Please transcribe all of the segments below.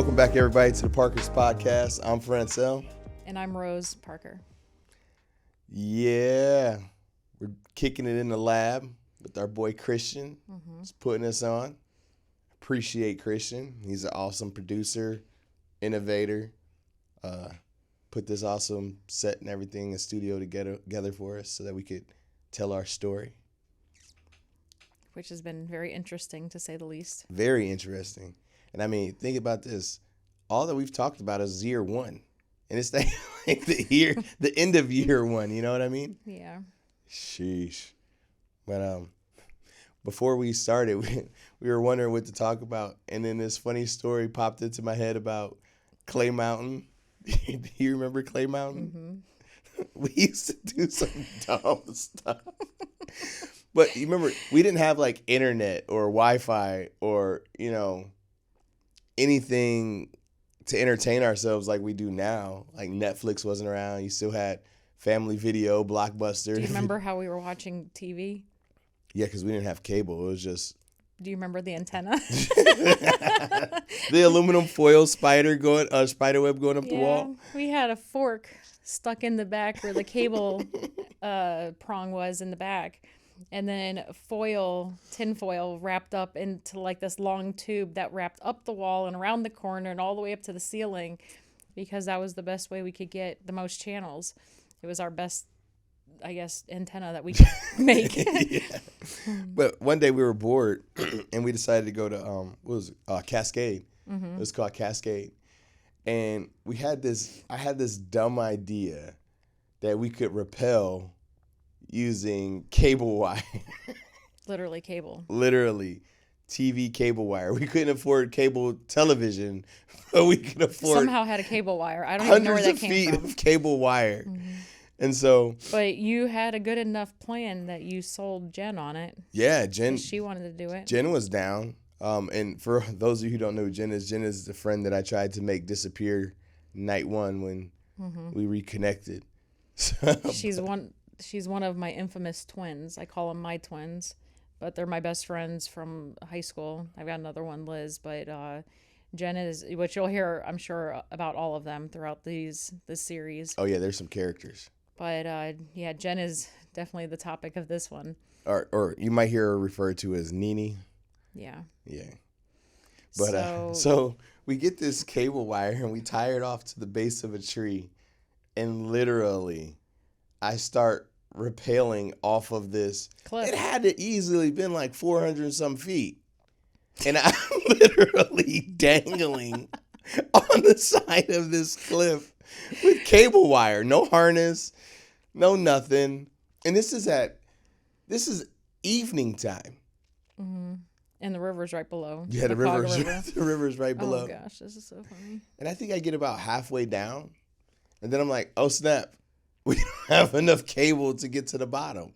Welcome back, everybody, to the Parker's Podcast. I'm Francel. And I'm Rose Parker. Yeah, we're kicking it in the lab with our boy Christian. He's putting us on. Appreciate Christian. He's an awesome producer, innovator. Put this awesome set and everything in studio together for us so that we could tell our story. Which has been very interesting, to say the least. Very interesting. And I mean, think about this. All that we've talked about is year one. And it's like the end of year one. You know what I mean? Yeah. Sheesh. But before we started, we were wondering what to talk about. And then this funny story popped into my head about Clay Mountain. Do you remember Clay Mountain? Mm-hmm. We used to do some dumb stuff. But you remember, we didn't have like internet or Wi-Fi or, anything to entertain ourselves like we do now. Like Netflix wasn't around. You still had Family Video, Blockbuster. Do you remember how we were watching TV? Yeah, because we didn't have cable. It was just... Do you remember the antenna? The aluminum foil spider web going up the wall. We had a fork stuck in the back where the cable prong was in the back. And then tin foil wrapped up into like this long tube that wrapped up the wall and around the corner and all the way up to the ceiling, because that was the best way we could get the most channels. It was our best, I guess, antenna that we could make. Yeah. But one day we were bored and we decided to go to Cascade. Mm-hmm. It was called Cascade. And I had this dumb idea that we could rappel using cable wire. Literally cable. Literally. TV cable wire. We couldn't afford cable television, but we could afford... Somehow had a cable wire. I don't even know where that came from. Hundreds of feet of cable wire. Mm-hmm. And so... But you had a good enough plan that you sold Jen on it. Yeah, Jen... She wanted to do it. Jen was down. And for those of you who don't know who Jen is the friend that I tried to make disappear night one when we reconnected. She's one of my infamous twins. I call them my twins, but they're my best friends from high school. I've got another one, Liz, but Jen is, which you'll hear, I'm sure, about all of them throughout this series. Oh, yeah, there's some characters. But, Jen is definitely the topic of this one. Or you might hear her referred to as Nene. Yeah. Yeah. But so we get this cable wire and we tie it off to the base of a tree, and literally I start rappelling off of this cliff. It had to easily been like 400 and some feet. And I'm literally dangling on the side of this cliff with cable wire, no harness, no nothing. And this is evening time. Mm-hmm. And the river's right below. Yeah, the river's right below. Oh gosh, this is so funny. And I think I get about halfway down, and then I'm like, oh snap. We don't have enough cable to get to the bottom.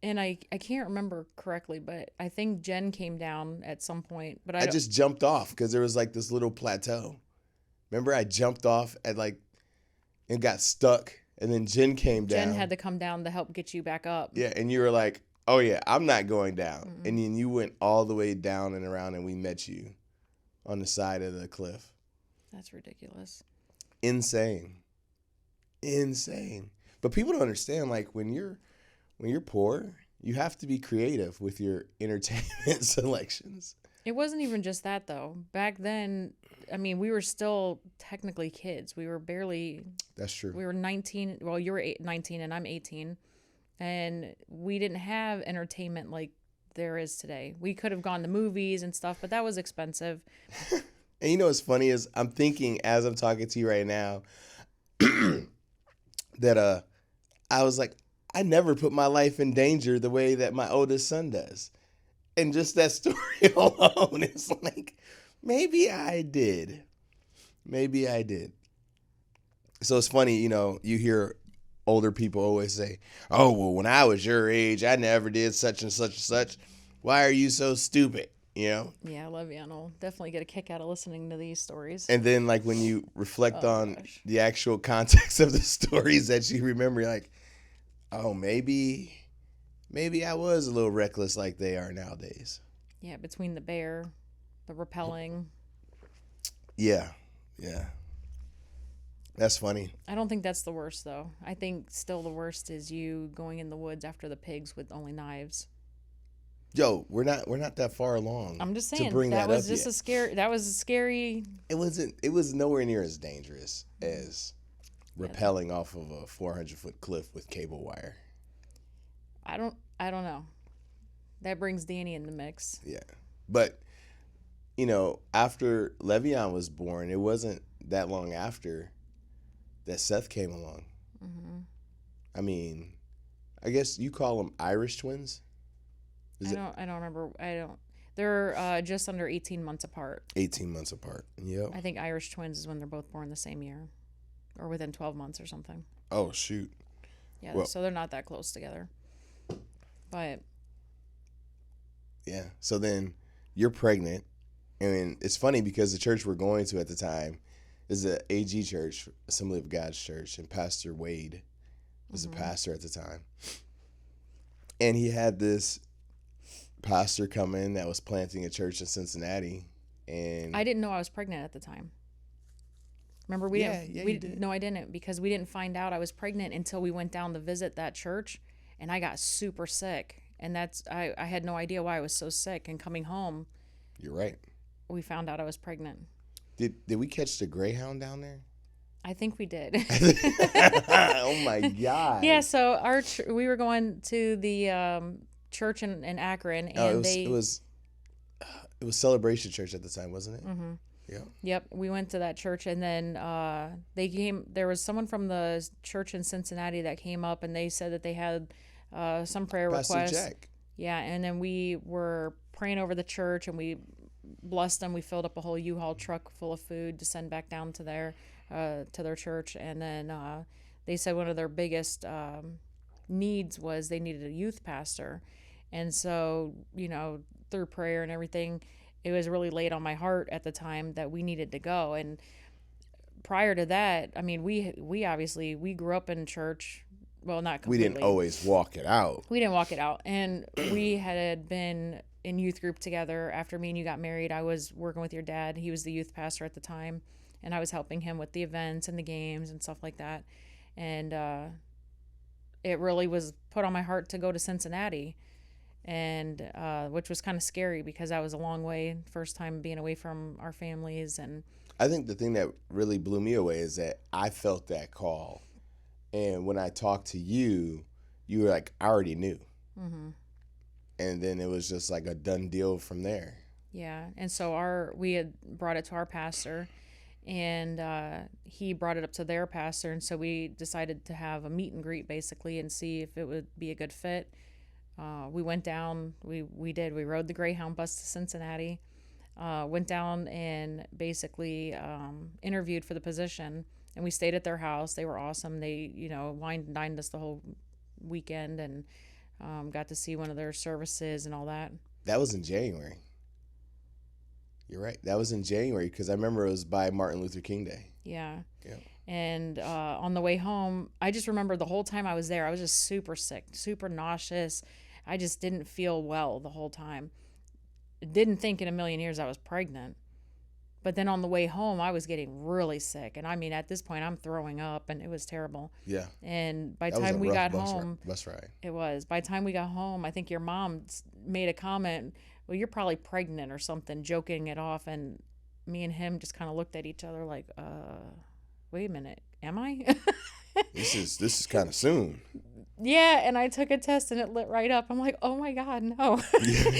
And I can't remember correctly, but I think Jen came down at some point. But I just jumped off because there was like this little plateau. Remember, I jumped off and got stuck, and then Jen came down. Jen had to come down to help get you back up. Yeah, and you were like, oh yeah, I'm not going down. Mm-hmm. And then you went all the way down and around, and we met you on the side of the cliff. That's ridiculous. Insane. But people don't understand, like when you're poor, you have to be creative with your entertainment selections. It wasn't even just that though. Back then, I mean, we were still technically kids. We were barely... That's true. We were 19. Well, you were 19 and I'm 18. And we didn't have entertainment like there is today. We could have gone to movies and stuff, but that was expensive. And you know what's funny is I'm thinking as I'm talking to you right now that I was like, I never put my life in danger the way that my oldest son does. And just that story alone is like, maybe I did. So it's funny, you hear older people always say, oh, well, when I was your age, I never did such and such and such. Why are you so stupid? Yeah, I love you, and I'll definitely get a kick out of listening to these stories. And then, like, when you reflect on the actual context of the stories that you remember, you're like, oh, maybe I was a little reckless like they are nowadays. Yeah, between the bear, the rappelling. Yeah. Yeah. That's funny. I don't think that's the worst though. I think still the worst is you going in the woods after the pigs with only knives. Yo, we're not that far along I'm just to saying bring that that was up just yet. a scary. That was a scary. It was nowhere near as dangerous as Yeah. rappelling off of a 400-foot cliff with cable wire. I don't know. That brings Danny in the mix. Yeah. But, after Le'Veon was born, it wasn't that long after that Seth came along. Hmm. I mean, I guess you call them Irish twins? I don't remember. I don't. They're just under 18 months apart. 18 months apart. Yep. I think Irish twins is when they're both born the same year, or within 12 months or something. Oh, shoot. Yeah. Well, So they're not that close together. But yeah. So then you're pregnant. And it's funny because the church we're going to at the time is the AG Church, Assembly of God's Church, and Pastor Wade was a pastor at the time. And he had this pastor come in that was planting a church in Cincinnati. And I didn't know I was pregnant at the time. Remember, you did. No, I didn't, because we didn't find out I was pregnant until we went down to visit that church, and I got super sick, and I had no idea why I was so sick. And coming home, You're right. we found out I was pregnant. Did we catch the Greyhound down there? I think we did. Oh my God. Yeah, so we were going to the church in Akron, and it was Celebration Church at the time, wasn't it? Mm-hmm. Yeah. Yep, we went to that church, and then they came. There was someone from the church in Cincinnati that came up, and they said that they had some prayer Pastor requests. Jack. Yeah, and then we were praying over the church, and we blessed them. We filled up a whole U-Haul truck full of food to send back down to their church, and then they said one of their biggest needs was they needed a youth pastor, and so through prayer and everything, it was really laid on my heart at the time that we needed to go. And prior to that, I mean, we obviously we grew up in church. Well, not completely. We didn't always walk it out. We didn't walk it out. And we had been in youth group together. After me and you got married, I was working with your dad. He was the youth pastor at the time, and I was helping him with the events and the games and stuff like that. And it really was put on my heart to go to Cincinnati, and which was kind of scary because I was a long way, first time being away from our families. And I think the thing that really blew me away is that I felt that call. And when I talked to you, you were like, I already knew. mm-hmm. And then it was just like a done deal from there. Yeah. And so we had brought it to our pastor, and he brought it up to their pastor. And so we decided to have a meet and greet basically and see if it would be a good fit. We went down, we rode the Greyhound bus to Cincinnati, went down and basically interviewed for the position, and we stayed at their house. They were awesome. They, wined and dined us the whole weekend, and got to see one of their services and all that. That was in January. You're right. That was in January because I remember it was by Martin Luther King Day. Yeah. Yeah. And on the way home, I just remember the whole time I was there, I was just super sick, super nauseous. I just didn't feel well the whole time. Didn't think in a million years I was pregnant. But then on the way home, I was getting really sick. And I mean, at this point, I'm throwing up, and it was terrible. Yeah. And by the That was time a we rough got bus home, bus ride. it was. By the time we got home, I think your mom made a comment, well, you're probably pregnant or something, joking it off. And me and him just kind of looked at each other like, wait a minute, am I? This is kind of soon. Yeah, and I took a test and it lit right up. I'm like, oh my God, no.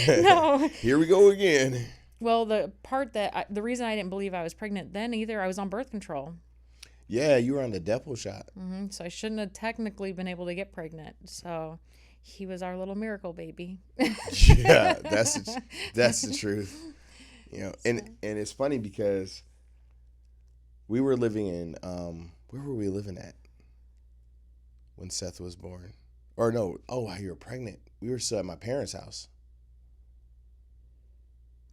No. Here we go again. Well, the reason I didn't believe I was pregnant then either, I was on birth control. Yeah, you were on the Depo shot. Mm-hmm. So I shouldn't have technically been able to get pregnant. So he was our little miracle baby. Yeah, that's the truth. And it's funny because we were living in where were we living at when Seth was born? Or no, you were pregnant. We were still at my parents' house.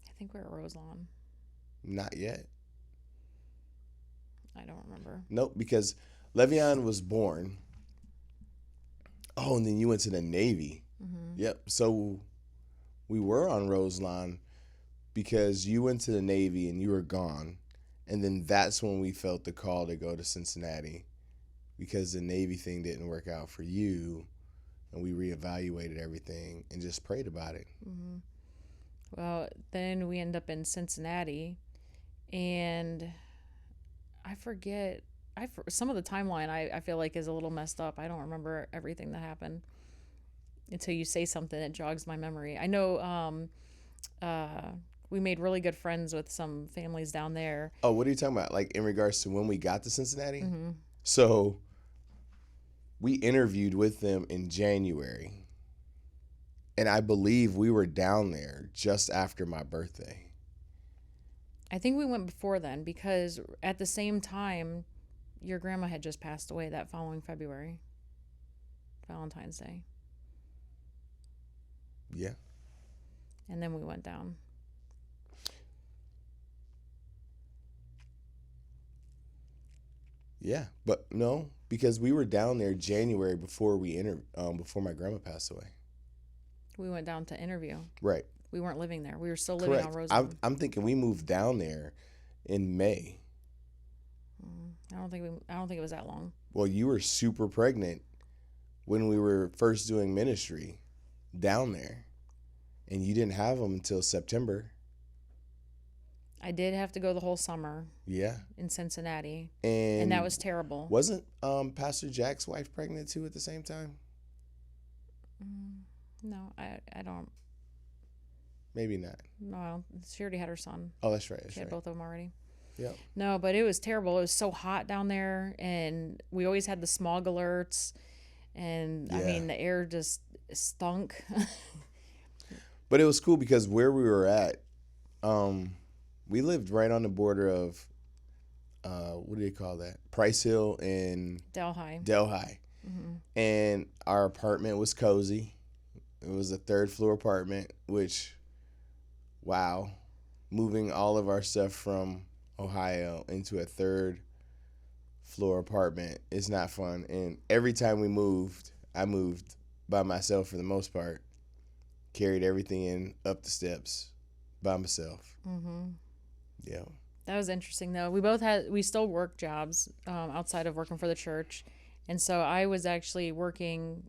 I think we were at Roselawn. Not yet. I don't remember. Nope, because Le'Veon was born. Oh, and then you went to the Navy. Mm-hmm. Yep. So we were on Roselawn because you went to the Navy and you were gone. And then that's when we felt the call to go to Cincinnati because the Navy thing didn't work out for you. And we reevaluated everything and just prayed about it. Mm-hmm. Well, then we end up in Cincinnati, and I forget. Some of the timeline I feel like is a little messed up. I don't remember everything that happened until you say something that jogs my memory. I know we made really good friends with some families down there. Oh, what are you talking about? Like in regards to when we got to Cincinnati? Mm-hmm. So we interviewed with them in January. And I believe we were down there just after my birthday. I think we went before then because at the same time, your grandma had just passed away that following February, Valentine's Day. Yeah. And then we went down. Yeah, but no, because we were down there January before before my grandma passed away. We went down to interview. Right. We weren't living there. We were still living on Roseland. I'm thinking we moved down there in May. I don't think it was that long. Well, you were super pregnant when we were first doing ministry down there, and you didn't have them until September. I did have to go the whole summer. Yeah. In Cincinnati, and that was terrible. Wasn't Pastor Jack's wife pregnant too at the same time? No, I don't. Maybe not. No, she already had her son. Oh, that's right. She had both of them already. Yeah. No, but it was terrible. It was so hot down there, and we always had the smog alerts, and I mean the air just stunk. But it was cool because where we were at, we lived right on the border of, what do you call that? Price Hill and Delhi. Mm-hmm. And our apartment was cozy. It was a 3rd floor apartment, which, wow, moving all of our stuff from Ohio into a 3rd floor apartment is not fun. And every time we moved, I moved by myself for the most part. Carried everything in up the steps by myself. Mm-hmm. Yeah. That was interesting, though. We still work jobs outside of working for the church. And so I was actually working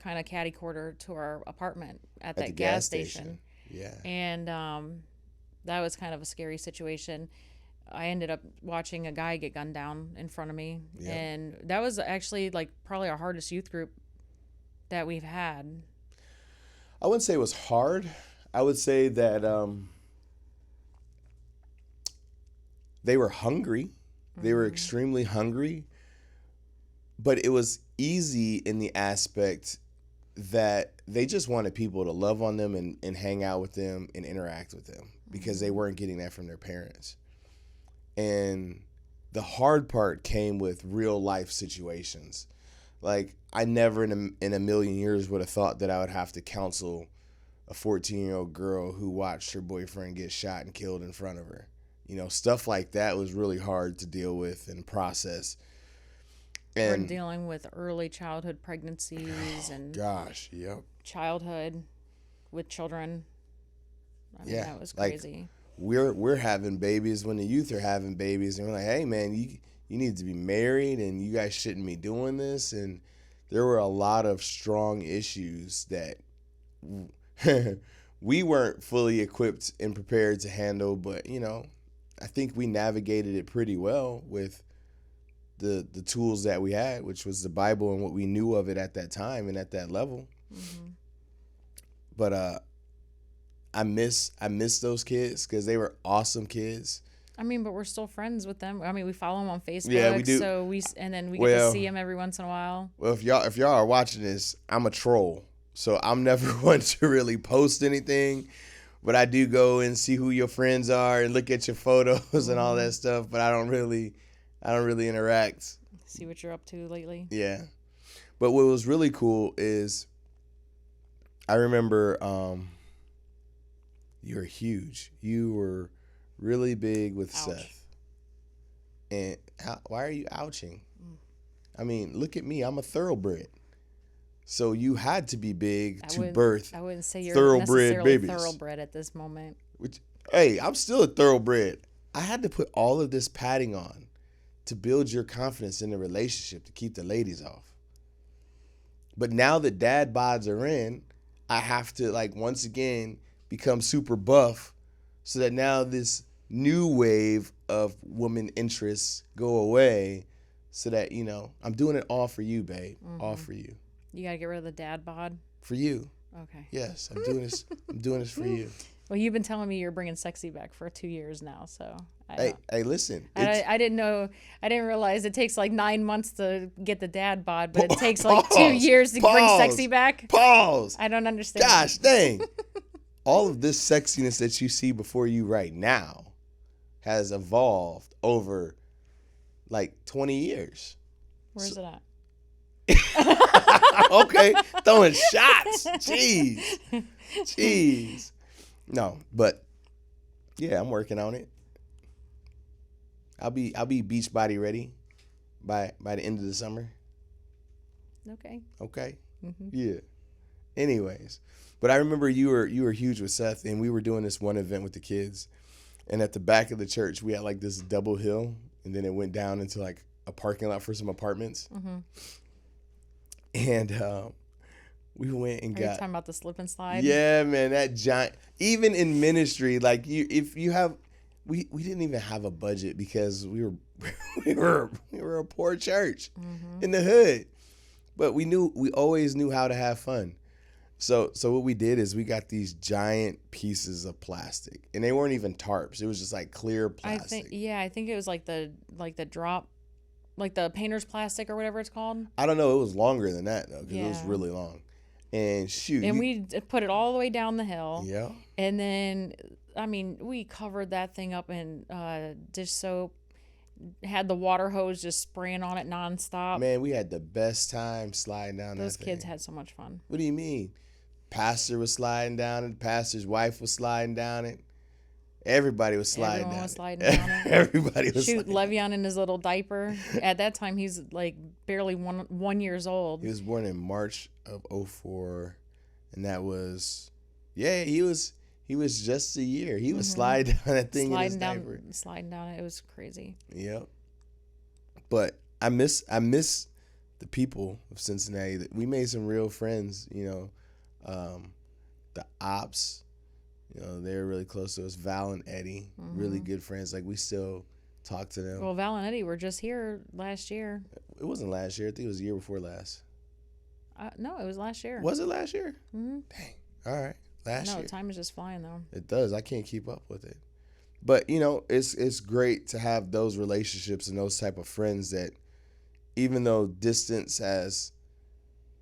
kind of catty corner to our apartment at that gas station. Yeah. And that was kind of a scary situation. I ended up watching a guy get gunned down in front of me. Yeah. And that was actually like probably our hardest youth group that we've had. I wouldn't say it was hard. I would say that they were hungry. Mm-hmm. They were extremely hungry. But it was easy in the aspect that they just wanted people to love on them and hang out with them and interact with them because they weren't getting that from their parents. And the hard part came with real life situations. Like, I never in a million years would have thought that I would have to counsel a 14-year-old girl who watched her boyfriend get shot and killed in front of her. You know, stuff like that was really hard to deal with and process. And we're dealing with early childhood pregnancies and childhood with children. I mean, that was crazy. Like, we're having babies when the youth are having babies, and we're like, hey man, you need to be married, and you guys shouldn't be doing this. And there were a lot of strong issues that we weren't fully equipped and prepared to handle, but you know, I think we navigated it pretty well with the tools that we had, which was the Bible and what we knew of it at that time and at that level. Mm-hmm. But I miss those kids because they were awesome kids. I mean, but we're still friends with them. I mean, we follow them on Facebook. Yeah, we do. So we get to see them every once in a while. Well, if y'all are watching this, I'm a troll, so I'm never one to really post anything. But I do go and see who your friends are and look at your photos and all that stuff. But I don't really interact. See what you're up to lately. Yeah, but what was really cool is I remember you were huge. You were really big with Ouch. Seth. And why are you ouching? I mean, look at me. I'm a thoroughbred. So you had to be big to birth. I wouldn't say you're thoroughbred necessarily babies. thoroughbred at this moment. Hey, I'm still a thoroughbred. I had to put all of this padding on to build your confidence in the relationship to keep the ladies off. But now that dad bods are in, I have to like once again become super buff so that now this new wave of woman interests go away so that, you know, I'm doing it all for you, babe. All for you. You got to get rid of the dad bod? For you. Okay. Yes, I'm doing this. I'm doing this for you. Well, you've been telling me you're bringing sexy back for 2 years now, so. Hey, listen. I didn't know. I didn't realize it takes like 9 months to get the dad bod, but it takes like 2 years to bring sexy back. Pause. I don't understand. Gosh, dang. All of this sexiness that you see before you right now has evolved over like 20 years. Where's it at? Okay, throwing shots. Jeez. No, but yeah, I'm working on it. I'll be beach body ready by the end of the summer. Okay. Mm-hmm. Yeah. Anyways, but I remember you were huge with Seth, and we were doing this one event with the kids, and at the back of the church we had like this double hill, and then it went down into like a parking lot for some apartments. Mm-hmm. And we went and Are you talking about the slip and slide? Yeah, man, that giant. Even in ministry, like if you have, we didn't even have a budget because we were a poor church in the hood, but we always knew how to have fun. So what we did is we got these giant pieces of plastic, and they weren't even tarps. It was just like clear plastic. I think it was like the drop. Like the painter's plastic or whatever it's called. I don't know. It was longer than that though, because it was really long. And shoot. And we put it all the way down the hill. Yeah. And then, I mean, we covered that thing up in dish soap. Had the water hose just spraying on it nonstop. Man, we had the best time sliding down that thing. Those kids had so much fun. What do you mean? Pastor was sliding down it. Pastor's wife was sliding down it. Everybody was sliding Everyone down was it. sliding down it. Everybody was Shoot, Le'Veon in his little diaper. At that time, he's like barely one years old. He was born in March of 2004, and that was, he was just a year. He was sliding down that thing in his diaper. Sliding down it. It was crazy. Yep. But I miss the people of Cincinnati. We made some real friends, you know. The ops. You know, they were really close to us. Val and Eddie, really good friends. Like, we still talk to them. Well, Val and Eddie were just here last year. It wasn't last year. I think it was the year before last. No, it was last year. Was it last year? Mm-hmm. Dang. All right. Last year. No, time is just flying, though. It does. I can't keep up with it. But, you know, it's great to have those relationships and those type of friends that, even though distance has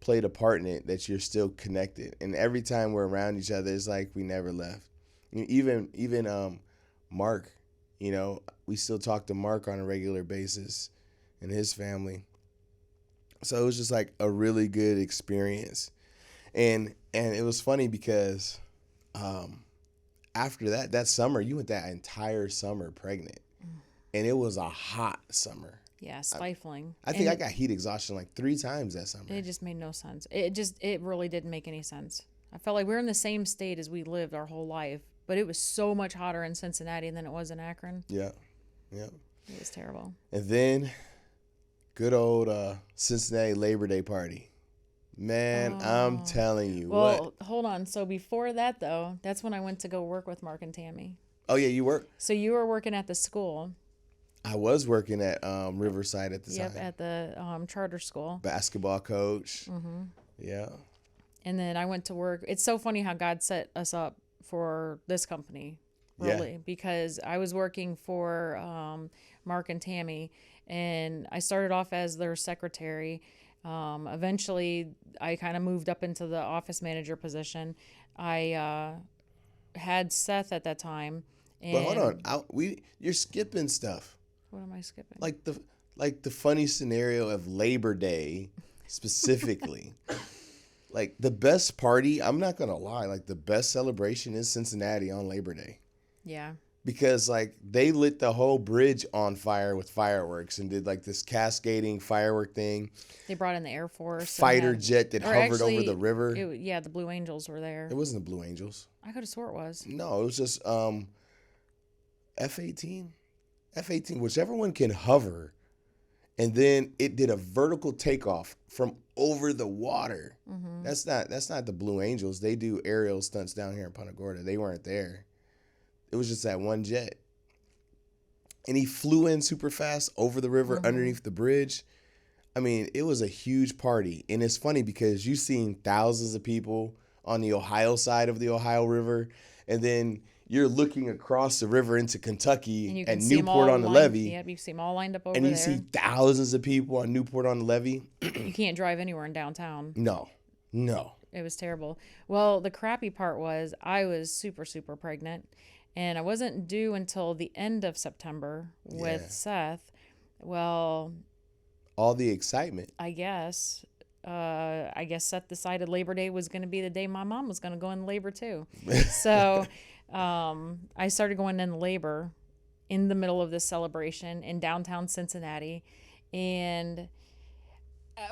played a part in it, that you're still connected, and every time we're around each other, it's like we never left. Even Mark, you know, we still talk to Mark on a regular basis and his family. So it was just like a really good experience, and it was funny because after that summer, you went that entire summer pregnant, and it was a hot summer. Yeah, stifling. I think I got heat exhaustion like 3 times that summer. It just made no sense. It really didn't make any sense. I felt like we were in the same state as we lived our whole life, but it was so much hotter in Cincinnati than it was in Akron. Yeah. It was terrible. And then, good old Cincinnati Labor Day party. Man, I'm telling you. Well, hold on. So before that, though, that's when I went to go work with Mark and Tammy. Oh, yeah, you work? So you were working at the school. I was working at Riverside at the time. Yep, at the charter school. Basketball coach. Mm-hmm. Yeah. And then I went to work. It's so funny how God set us up for this company, really, because I was working for Mark and Tammy, and I started off as their secretary. Eventually, I kind of moved up into the office manager position. I had Seth at that time. And but hold on, you're skipping stuff. What am I skipping? Like the funny scenario of Labor Day specifically. Like the best party, I'm not gonna lie, like the best celebration is Cincinnati on Labor Day. Yeah. Because like they lit the whole bridge on fire with fireworks and did like this cascading firework thing. They brought in the Air Force. Fighter jet that hovered over the river. The Blue Angels were there. It wasn't the Blue Angels. I could have swore it was. No, it was just F-18. F-18, whichever one can hover. And then it did a vertical takeoff from over the water. Mm-hmm. That's not the Blue Angels. They do aerial stunts down here in Punta Gorda. They weren't there. It was just that one jet. And he flew in super fast over the river, underneath the bridge. I mean, it was a huge party. And it's funny because you've seen thousands of people on the Ohio side of the Ohio River. And then you're looking across the river into Kentucky at Newport on the Levee. Yeah, you see them all lined up over there. And you see thousands of people on Newport on the Levee. You can't drive anywhere in downtown. No. It was terrible. Well, the crappy part was I was super, super pregnant. And I wasn't due until the end of September with Seth. Well, all the excitement. I guess Seth decided Labor Day was going to be the day my mom was going to go in labor too. So I started going in labor in the middle of this celebration in downtown Cincinnati, and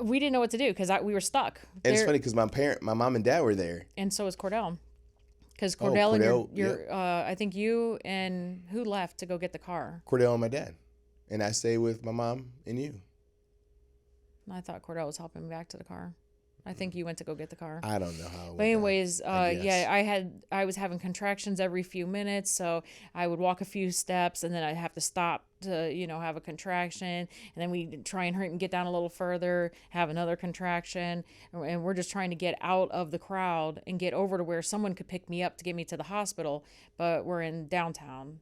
we didn't know what to do because we were stuck. And it's funny because my mom and dad were there, and so was Cordell. Because Cordell and your I think you and who left to go get the car? Cordell and my dad, and I stayed with my mom and you. I thought Cordell was helping me back to the car. I think you went to go get the car. I don't know how it went. But anyways, I was having contractions every few minutes, so I would walk a few steps and then I'd have to stop to, have a contraction, and then we try and hurt and get down a little further, have another contraction, and we're just trying to get out of the crowd and get over to where someone could pick me up to get me to the hospital, but we're in downtown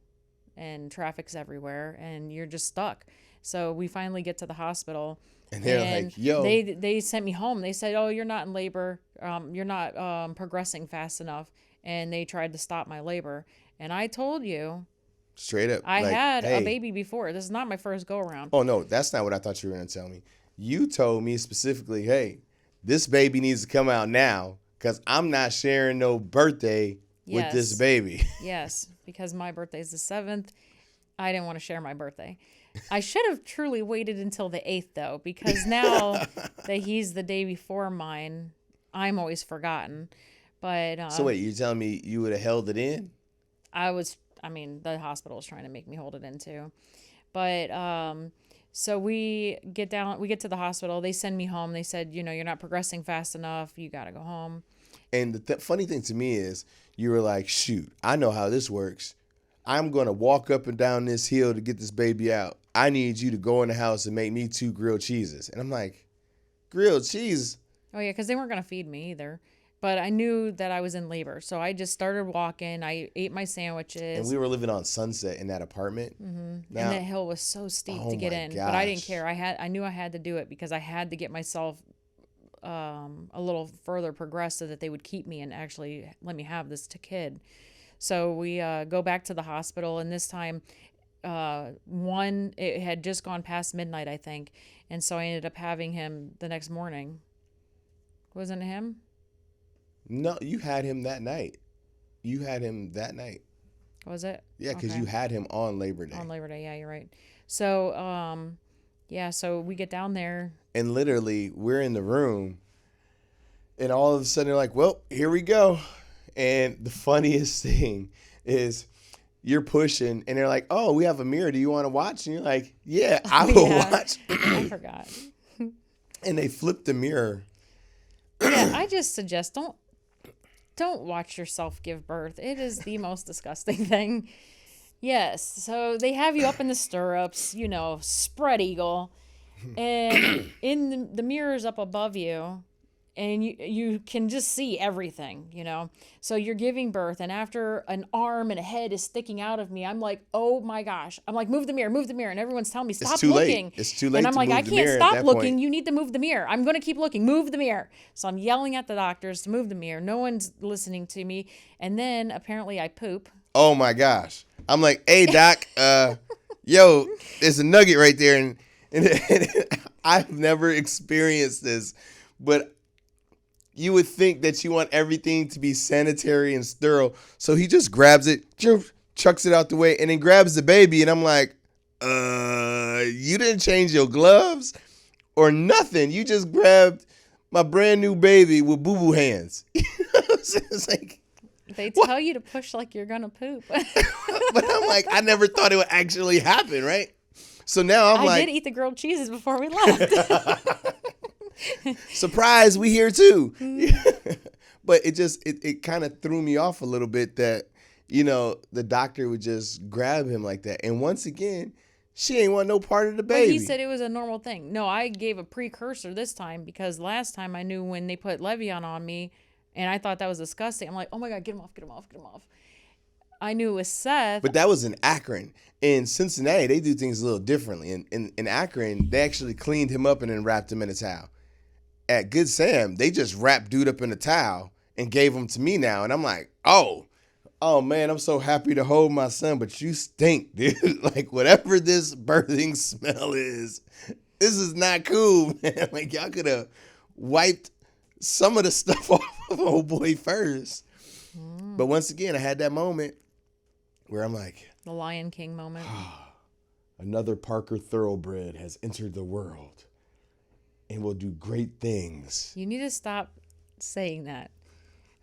and traffic's everywhere and you're just stuck. So we finally get to the hospital. And they're like, yo. They sent me home. They said, oh, you're not in labor. You're not progressing fast enough. And they tried to stop my labor. And I told you. Straight up. I had a baby before. This is not my first go around. Oh, no. That's not what I thought you were going to tell me. You told me specifically, hey, this baby needs to come out now because I'm not sharing no birthday with this baby. Yes, because my birthday is the 7th. I didn't want to share my birthday. I should have truly waited until the 8th, though, because now that he's the day before mine, I'm always forgotten. But so wait, you're telling me you would have held it in? The hospital was trying to make me hold it in, too. But so we get to the hospital. They send me home. They said, you're not progressing fast enough. You got to go home. And the funny thing to me is you were like, shoot, I know how this works. I'm going to walk up and down this hill to get this baby out. I need you to go in the house and make me 2 grilled cheeses. And I'm like, grilled cheese? Oh, yeah, because they weren't going to feed me either. But I knew that I was in labor. So I just started walking. I ate my sandwiches. And we were living on Sunset in that apartment. Mm-hmm. Now, and that hill was so steep to get in. Gosh. But I didn't care. I knew I had to do it because I had to get myself a little further progressed so that they would keep me and actually let me have this kid. So we go back to the hospital, and this time, it had just gone past midnight, I think, and so I ended up having him the next morning. Wasn't it him? No, you had him that night. Was it? Yeah, because you had him on Labor Day. On Labor Day, yeah, you're right. So, so we get down there. And literally, we're in the room, and all of a sudden, they're like, well, here we go. And the funniest thing is you're pushing and they're like, oh, we have a mirror. Do you want to watch? And you're like, yeah, I will watch. I forgot. And they flipped the mirror. Yeah, I just suggest don't watch yourself give birth. It is the most disgusting thing. Yes. So they have you up in the stirrups, spread eagle. And in the mirrors up above you. And you can just see everything, So you're giving birth, and after an arm and a head is sticking out of me, I'm like, oh my gosh. I'm like, move the mirror. And everyone's telling me, stop looking. It's too late. And I'm like, I can't stop looking. You need to move the mirror. I'm going to keep looking. Move the mirror. So I'm yelling at the doctors to move the mirror. No one's listening to me. And then apparently I poop. Oh my gosh. I'm like, hey, doc, yo, there's a nugget right there. And I've never experienced this, but you would think that you want everything to be sanitary and sterile. So he just grabs it, chucks it out the way, and then grabs the baby. And I'm like, you didn't change your gloves or nothing. You just grabbed my brand new baby with boo-boo hands. It's like, They tell you to push like you're gonna poop. But I'm like, I never thought it would actually happen, right? So now I'm I did eat the grilled cheeses before we left. surprise, we here too. But it kind of threw me off a little bit that, the doctor would just grab him like that. And once again, she ain't want no part of the baby. But he said it was a normal thing. No, I gave a precursor this time because last time I knew when they put Le'Veon on me and I thought that was disgusting. I'm like, oh my God, get him off, get him off, get him off. I knew it was Seth. But that was in Akron. In Cincinnati, they do things a little differently. In Akron, they actually cleaned him up and then wrapped him in a towel. At Good Sam, they just wrapped dude up in a towel and gave him to me now. And I'm like, oh man, I'm so happy to hold my son, but you stink, dude. Like, whatever this birthing smell is, this is not cool, man. Like, y'all could have wiped some of the stuff off of old boy first. But once again, I had that moment where I'm like, the Lion King moment. Another Parker thoroughbred has entered the world and will do great things. You need to stop saying that.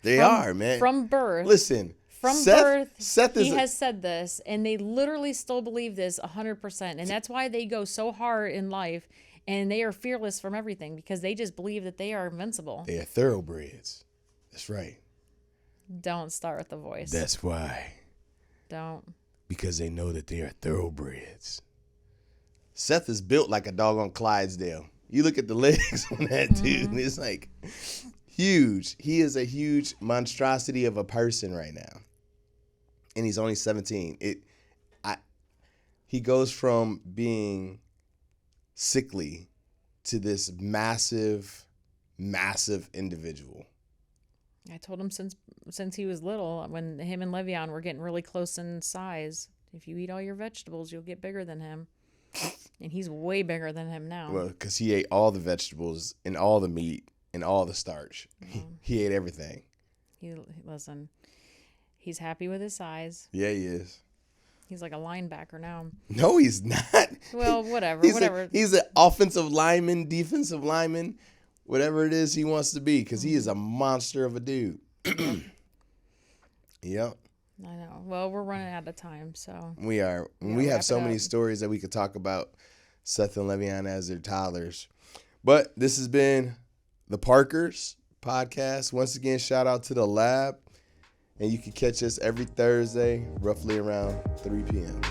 They are, man. From birth. Listen. Seth has said this, and they literally still believe this 100%. And that's why they go so hard in life, and they are fearless from everything, because they just believe that they are invincible. They are thoroughbreds. That's right. Don't start with the voice. That's why. Don't. Because they know that they are thoroughbreds. Seth is built like a dog on Clydesdale. You look at the legs on that dude, and it's like huge. He is a huge monstrosity of a person right now. And he's only 17. He goes from being sickly to this massive, massive individual. I told him since he was little, when him and Le'Veon were getting really close in size, if you eat all your vegetables, you'll get bigger than him. And he's way bigger than him now. Well, because he ate all the vegetables and all the meat and all the starch. He ate everything. Listen, he's happy with his size. Yeah, he is. He's like a linebacker now. No, he's not. Well, whatever. He's an offensive lineman, defensive lineman, whatever it is he wants to be, because he is a monster of a dude. Yep. I know. Well, we're running out of time, so. We are. Yeah, we have so many stories that we could talk about Seth and Le'Veon as their toddlers. But this has been the Parkers podcast. Once again, shout out to the lab. And you can catch us every Thursday, roughly around 3 p.m.